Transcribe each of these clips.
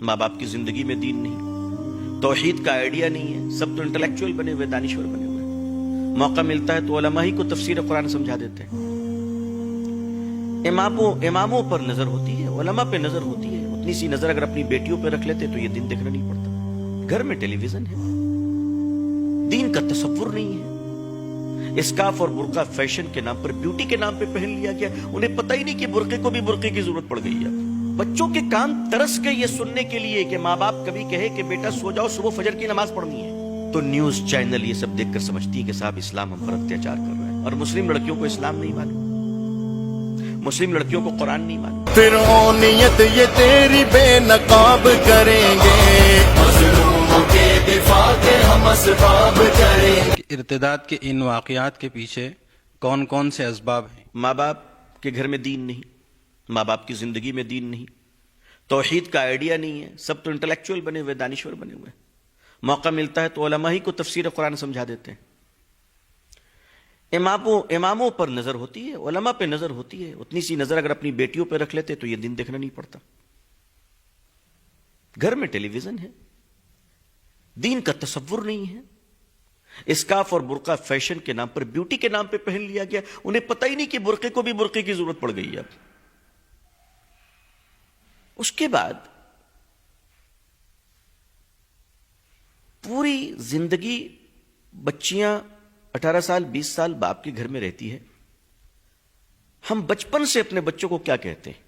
माँ बाप की जिंदगी में दीन नहीं, तौहीद का आइडिया नहीं है, सब तो इंटेलेक्चुअल बने हुए, दानिश्वर बने हुए। मौका मिलता है तो उलमा ही को तफसीर कुरान समझा देते हैं। इमामों पर नजर होती है, उलमा पे नजर होती है। उतनी सी नजर अगर अपनी बेटियों पे रख लेते तो ये दिन देखना नहीं पड़ता। घर में टेलीविजन है, दीन का तसव्वुर नहीं है। स्कार्फ और बुर्का फैशन के नाम पर, ब्यूटी के नाम पे पहन लिया गया। उन्हें पता ही नहीं कि बुर्के को भी बुर्के की जरूरत पड़ गई है। बच्चों के कान तरस गए ये सुनने के लिए कि माँ बाप कभी कहे कि बेटा सो जाओ, सुबह फजर की नमाज पढ़नी है। तो न्यूज चैनल ये सब देखकर समझती है कि साहब इस्लाम हम पर अत्याचार कर रहा है। और मुस्लिम लड़कियों को इस्लाम नहीं मालूम, मुस्लिम लड़कियों को कुरान नहीं मालूम। फिर नियत ये तेरी बेनकाब करेंगे, मज़लूमों के दिफा के हम असबाब करेंगे। इर्तिदाद के इन वाक़यात के पीछे कौन कौन से असबाब हैं? माँ बाप के घर में दीन नहीं, माँ बाप की जिंदगी में दीन नहीं, तौहीद का आइडिया नहीं है, सब तो इंटेलेक्चुअल बने हुए, दानिश्वर बने हुए। मौका मिलता है तो उलमा ही को तफसीर कुरान समझा देते हैं। इमामों पर नजर होती है, उलमा पे नजर होती है। उतनी सी नजर अगर अपनी बेटियों पे रख लेते तो ये दिन देखना नहीं पड़ता। घर में टेलीविजन है, दीन का तसव्वुर नहीं है। स्कार्फ और बुर्का फैशन के नाम पर, ब्यूटी के नाम पे पहन लिया गया। उन्हें पता ही नहीं कि बुर्के को भी बुर्के की जरूरत पड़ गई है। अब उसके बाद पूरी जिंदगी बच्चियां 18 साल 20 साल बाप के घर में रहती है। हम बचपन से अपने बच्चों को क्या कहते हैं?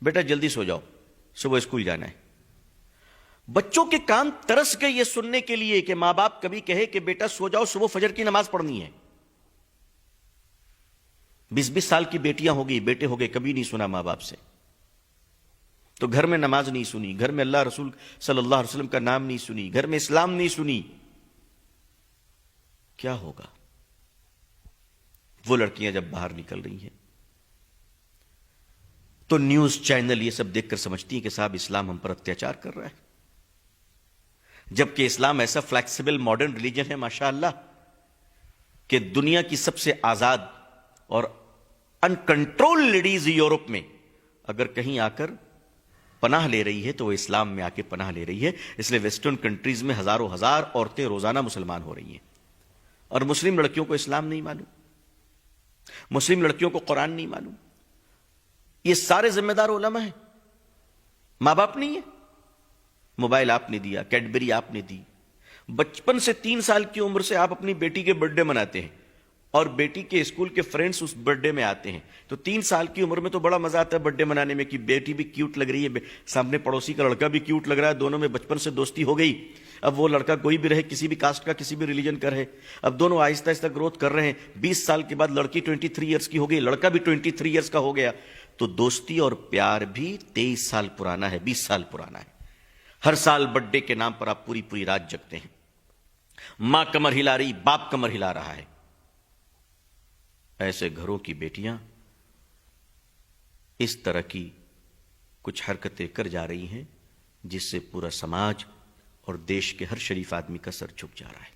बेटा जल्दी सो जाओ, सुबह स्कूल जाना है। बच्चों के कान तरस गए ये सुनने के लिए कि मां बाप कभी कहे कि बेटा सो जाओ, सुबह फजर की नमाज पढ़नी है। 20-20 साल की बेटियां हो गई, बेटे हो गए, कभी नहीं सुना मां बाप से। तो घर में नमाज नहीं सुनी, घर में अल्लाह रसूल सल्लल्लाहु अलैहि वसल्लम का नाम नहीं सुनी, घर में इस्लाम नहीं सुनी, क्या होगा? वो लड़कियां जब बाहर निकल रही हैं तो न्यूज चैनल ये सब देखकर समझती हैं कि साहब इस्लाम हम पर अत्याचार कर रहा है। जबकि इस्लाम ऐसा फ्लेक्सिबल मॉडर्न रिलीजन है माशाअल्लाह कि दुनिया की सबसे आजाद और अनकंट्रोल्ड लेडीज यूरोप में अगर कहीं आकर पनाह ले रही है तो वो इस्लाम में आके पनाह ले रही है। इसलिए वेस्टर्न कंट्रीज में हजारों हजार औरतें रोजाना मुसलमान हो रही हैं। और मुस्लिम लड़कियों को इस्लाम नहीं मालूम, मुस्लिम लड़कियों को कुरान नहीं मालूम। ये सारे जिम्मेदार उलमा हैं, मां बाप नहीं है। मोबाइल आपने दिया, कैडबरी आपने दी। बचपन से 3 साल की उम्र से आप अपनी बेटी के बर्थडे मनाते हैं और बेटी के स्कूल के फ्रेंड्स उस बर्थडे में आते हैं। तो 3 साल की उम्र में तो बड़ा मजा आता है बर्थडे मनाने में कि बेटी भी क्यूट लग रही है, सामने पड़ोसी का लड़का भी क्यूट लग रहा है, दोनों में बचपन से दोस्ती हो गई। अब वो लड़का कोई भी रहे, किसी भी कास्ट का, किसी भी रिलीजन का रहे, अब दोनों आहिस्ता आहिस्ता ग्रोथ कर रहे हैं। 20 साल के बाद लड़की 23 ईयर्स की हो गई, लड़का भी 23 ईयर्स का हो गया। तो दोस्ती और प्यार भी 23 साल पुराना है, 20 साल पुराना है। हर साल बर्थडे के नाम पर आप पूरी पूरी रात जगते हैं। मां कमर हिला रही, बाप कमर हिला रहा है। ऐसे घरों की बेटियां इस तरह की कुछ हरकतें कर जा रही हैं जिससे पूरा समाज और देश के हर शरीफ आदमी का सर झुक जा रहा है।